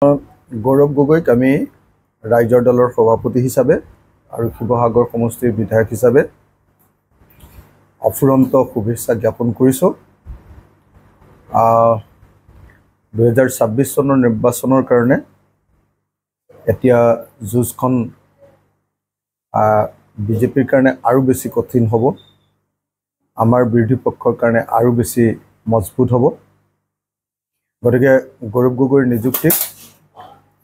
গৌৰৱ গগৈক আমি ৰাইজৰ দলৰ সভাপতি হিচাপে আৰু শিৱসাগৰ সমষ্টিৰ বিধায়ক হিচাপে অফুৰন্ত শুভেচ্ছা জ্ঞাপন কৰিছোঁ। 2026 চনৰ নিৰ্বাচনৰ কাৰণে এতিয়া যুঁজখন বিজেপিৰ কাৰণে আৰু বেছি কঠিন হ'ব, আমাৰ বিৰোধী পক্ষৰ কাৰণে আৰু বেছি মজবুত হ'ব। গতিকে গৌৰৱ গগৈৰ নিযুক্তিক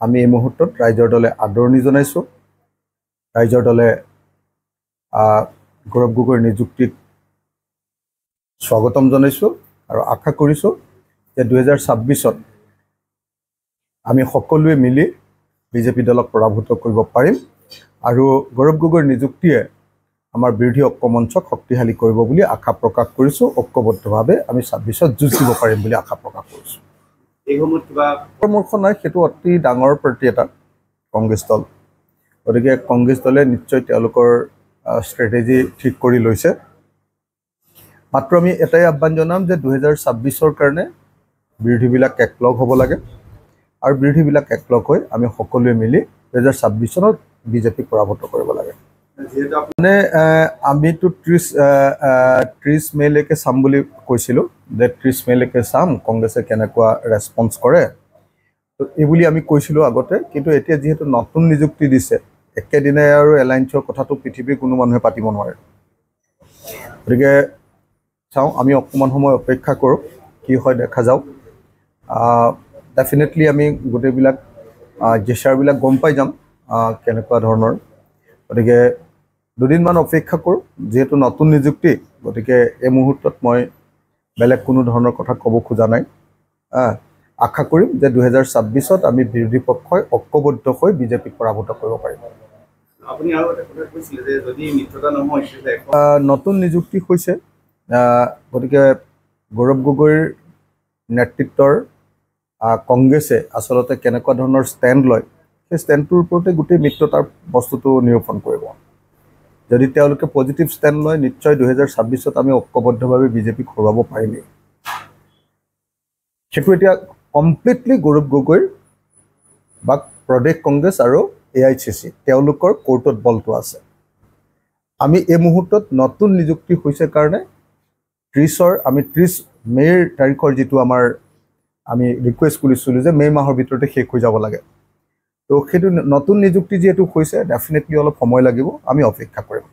আমি এই মুহূৰ্তত ৰাইজৰ দলে আদৰণি জনাইছোঁ। ৰাইজৰ দলে গৌৰৱ গগৈৰ নিযুক্তিক স্বাগতম জনাইছোঁ আৰু আশা কৰিছোঁ যে 2026ত আমি সকলোৱে মিলি বিজেপি দলক পৰাভূত কৰিব পাৰিম আৰু গৌৰৱ গগৈৰ নিযুক্তিয়ে আমাৰ বিৰোধী ঐক্যমঞ্চক শক্তিশালী কৰিব বুলি আশা প্ৰকাশ কৰিছোঁ। ঐক্যবদ্ধভাৱে আমি 26ত যুঁজ দিব পাৰিম বুলি আশা প্ৰকাশ কৰিছোঁ। এই সময়ত কিবা পৰামৰ্শ নাই, সেইটো অতি ডাঙৰ প্ৰাৰ্থী এটা কংগ্ৰেছ দল। গতিকে কংগ্ৰেছ দলে নিশ্চয় তেওঁলোকৰ ষ্ট্ৰেটেজি ঠিক কৰি লৈছে। মাত্ৰ আমি এটাই আহ্বান জনাম যে 2026ৰ কাৰণে বিৰোধীবিলাক একলগ হ'ব লাগে আৰু বিৰোধীবিলাক একলগ হৈ আমি সকলোৱে মিলি 2026 চনত বিজেপিক পৰাভূত কৰিব লাগে। মানে আমিতো 30 মেলৈকে চাম বুলি কৈছিলোঁ, যে 30 মেলৈকে চাম কংগ্ৰেছে কেনেকুৱা ৰেছপন্স কৰে, তো এইবুলি আমি কৈছিলোঁ আগতে। কিন্তু এতিয়া যিহেতু নতুন নিযুক্তি দিছে, একেদিনাই আৰু এলায়েন্সৰ কথাটো পৃথিৱীৰ কোনো মানুহে পাতিব নোৱাৰে। গতিকে চাওঁ, আমি অকণমান সময় অপেক্ষা কৰোঁ, কি হয় দেখা যাওক। ডেফিনেটলি আমি গোটেইবিলাক জেচাৰবিলাক গম পাই যাম কেনেকুৱা ধৰণৰ। গতিকে দুদিনমান অপেক্ষা কৰোঁ, যিহেতু নতুন নিযুক্তি। গতিকে এই মুহূৰ্তত মই বেলেগ কোনো ধৰণৰ কথা ক'ব খোজা নাই। আশা কৰিম যে 2026ত আমি বিৰোধী পক্ষই ঐক্যবদ্ধ হৈ বিজেপিক পৰাভূত কৰিব পাৰিম। আপুনি আৰু এটা কথা কৈছিলে যে যদি মিত্ৰতা নহয় নতুন নিযুক্তি হৈছে, গতিকে গৌৰৱ গগৈৰ নেতৃত্বৰ কংগ্ৰেছে আচলতে কেনেকুৱা ধৰণৰ ষ্টেণ্ড লয়, সেই ষ্টেণ্ডটোৰ ওপৰতে গোটেই মিত্ৰতাৰ বস্তুটো নিৰূপণ কৰিব। যদি তেওঁলোকে পজিটিভ ষ্টেণ্ড লয়, নিশ্চয় 2026ত আমি ঐক্যবদ্ধভাৱে বিজেপিক হৰুৱাব পাৰিমেই। সেইটো এতিয়া কমপ্লিটলি গৌৰৱ গগৈৰ বা প্ৰদেশ কংগ্ৰেছ আৰু AICC তেওঁলোকৰ কোৰ্টত বলটো আছে। আমি এই মুহূৰ্তত নতুন নিযুক্তি হৈছে কাৰণে 30 মে'ৰ তাৰিখৰ যিটো আমি ৰিকুৱেষ্ট কৰিছিলোঁ যে মে' মাহৰ ভিতৰতে শেষ হৈ যাব লাগে, তো সেইটো নতুন নিযুক্তি যিহেতু হৈছে, ডেফিনেটলি অলপ সময় লাগিব, আমি অপেক্ষা কৰিম।